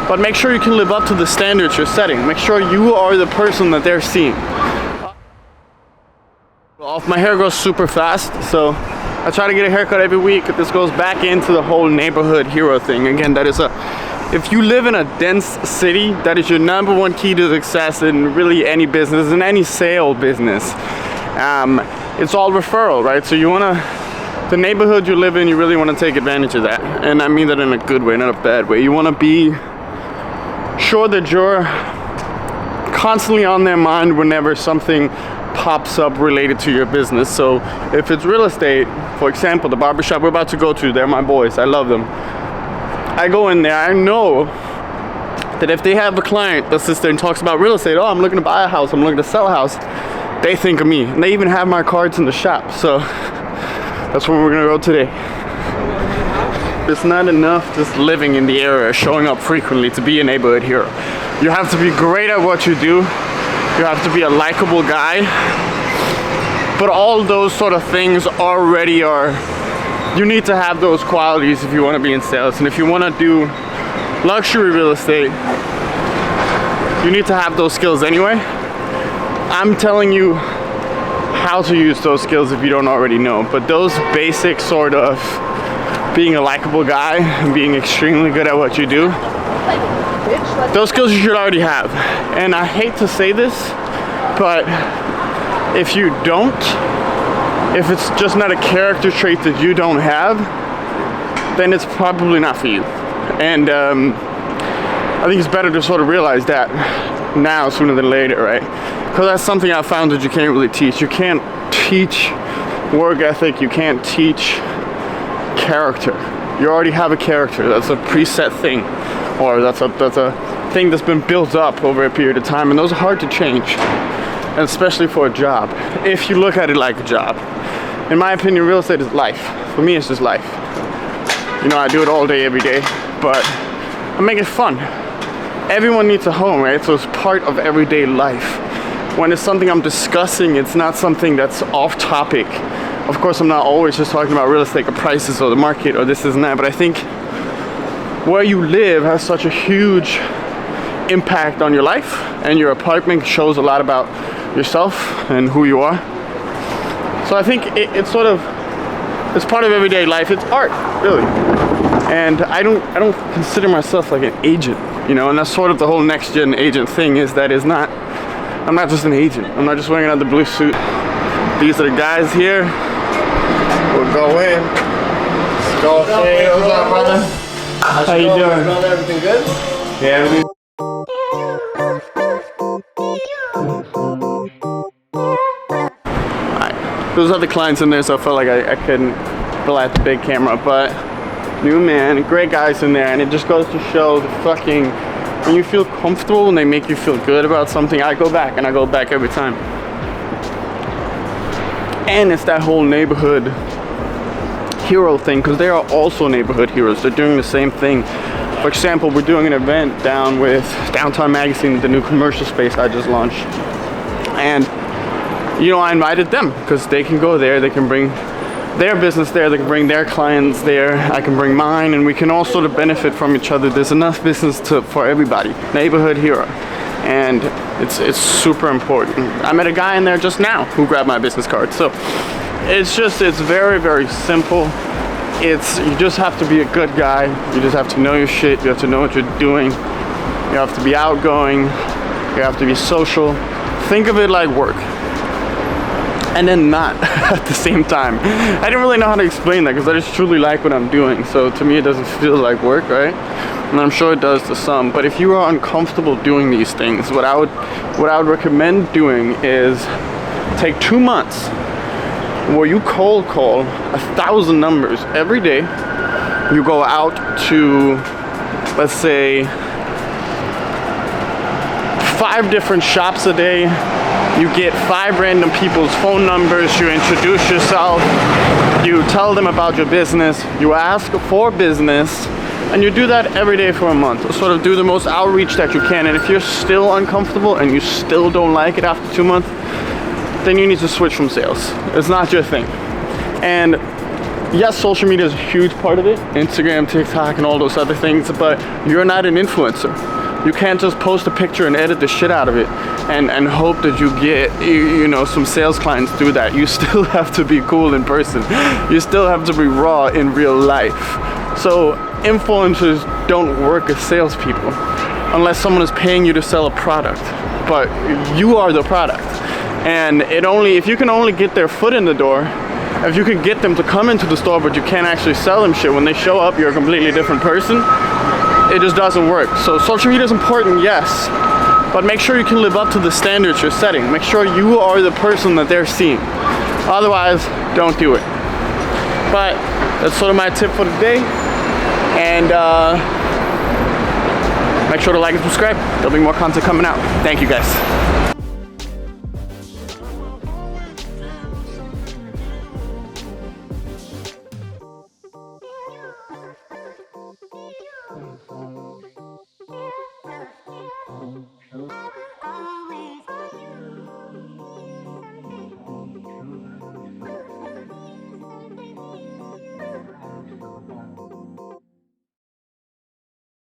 but make sure you can live up to the standards you're setting. Make sure you are the person that they're seeing. My hair grows super fast, so I try to get a haircut every week. This goes back into the whole neighborhood hero thing. Again, that is if you live in a dense city, that is your #1 key to success in really any business, in any sale business. It's all referral, right? So you wanna, the neighborhood you live in, you really wanna take advantage of that. And I mean that in a good way, not a bad way. You wanna be sure that you're constantly on their mind whenever something pops up related to your business. So if it's real estate, for example, the barbershop we're about to go to, they're my boys, I love them. I go in there, I know that if they have a client that sits there and talks about real estate, oh, I'm looking to buy a house, I'm looking to sell a house, they think of me. And they even have my cards in the shop. So that's where we're gonna go today. It's not enough just living in the area, showing up frequently to be a neighborhood hero. You have to be great at what you do. You have to be a likable guy. But all those sort of things already are, you need to have those qualities if you want to be in sales. And if you want to do luxury real estate, you need to have those skills anyway. I'm telling you how to use those skills if you don't already know. But those basic sort of being a likable guy and being extremely good at what you do, those skills you should already have. And I hate to say this, but if you don't, if it's just not a character trait that you don't have, then it's probably not for you. And I think it's better to sort of realize that now sooner than later, right? Because that's something I found that you can't really teach. You can't teach work ethic, you can't teach character. You already have a character. That's a preset thing, or that's a thing that's been built up over a period of time, and those are hard to change, and especially for a job, if you look at it like a job. In my opinion, real estate is life. For me, it's just life. You know, I do it all day, every day, but I make it fun. Everyone needs a home, right? So it's part of everyday life. When it's something I'm discussing, it's not something that's off topic. Of course, I'm not always just talking about real estate or prices or the market or this and that, but I think where you live has such a huge impact on your life, and your apartment shows a lot about yourself and who you are. So I think it's sort of, it's part of everyday life. It's art, really. And I don't consider myself like an agent, you know, and that's sort of the whole next gen agent thing, is that I'm not just an agent. I'm not just wearing another blue suit. These are the guys here. We'll go in. Let's go. Hey, what's up, brother? How you doing? Brother, everything good? Yeah, everything. Alright. Those other clients in there, so I felt like I couldn't fill out the big camera, but new man, great guys in there, and it just goes to show the fucking, when you feel comfortable and they make you feel good about something, I go back, and I go back every time. And it's that whole neighborhood hero thing, because they are also neighborhood heroes. They're doing the same thing. For example, we're doing an event down with Downtown Magazine, the new commercial space I just launched. And, you know, I invited them because they can go there, they can bring their business there, they can bring their clients there, I can bring mine, and we can all sort of benefit from each other. There's enough business for everybody. Neighborhood hero. And it's super important. I met a guy in there just now who grabbed my business card. So it's very, very simple. You just have to be a good guy. You just have to know your shit. You have to know what you're doing. You have to be outgoing. You have to be social. Think of it like work. And then not at the same time. I didn't really know how to explain that because I just truly like what I'm doing. So to me, it doesn't feel like work, right? And I'm sure it does to some. But if you are uncomfortable doing these things, what I would recommend doing is take 2 months where you cold call 1,000 numbers every day. You go out to, let's say, 5 different shops a day. You get 5 random people's phone numbers, you introduce yourself, you tell them about your business, you ask for business, and you do that every day for a month. Sort of do the most outreach that you can. And if you're still uncomfortable and you still don't like it after 2 months, then you need to switch from sales. It's not your thing. And yes, social media is a huge part of it, Instagram, TikTok, and all those other things, but you're not an influencer. You can't just post a picture and edit the shit out of it and hope that you get, you know, some sales clients through that. You still have to be cool in person. You still have to be raw in real life. So influencers don't work as salespeople unless someone is paying you to sell a product. But you are the product. And if you can only get their foot in the door, if you can get them to come into the store but you can't actually sell them shit, when they show up you're a completely different person, it just doesn't work. So social media is important, yes, but make sure you can live up to the standards you're setting. Make sure you are the person that they're seeing. Otherwise, don't do it. But that's sort of my tip for today. And make sure to like and subscribe. There'll be more content coming out. Thank you guys.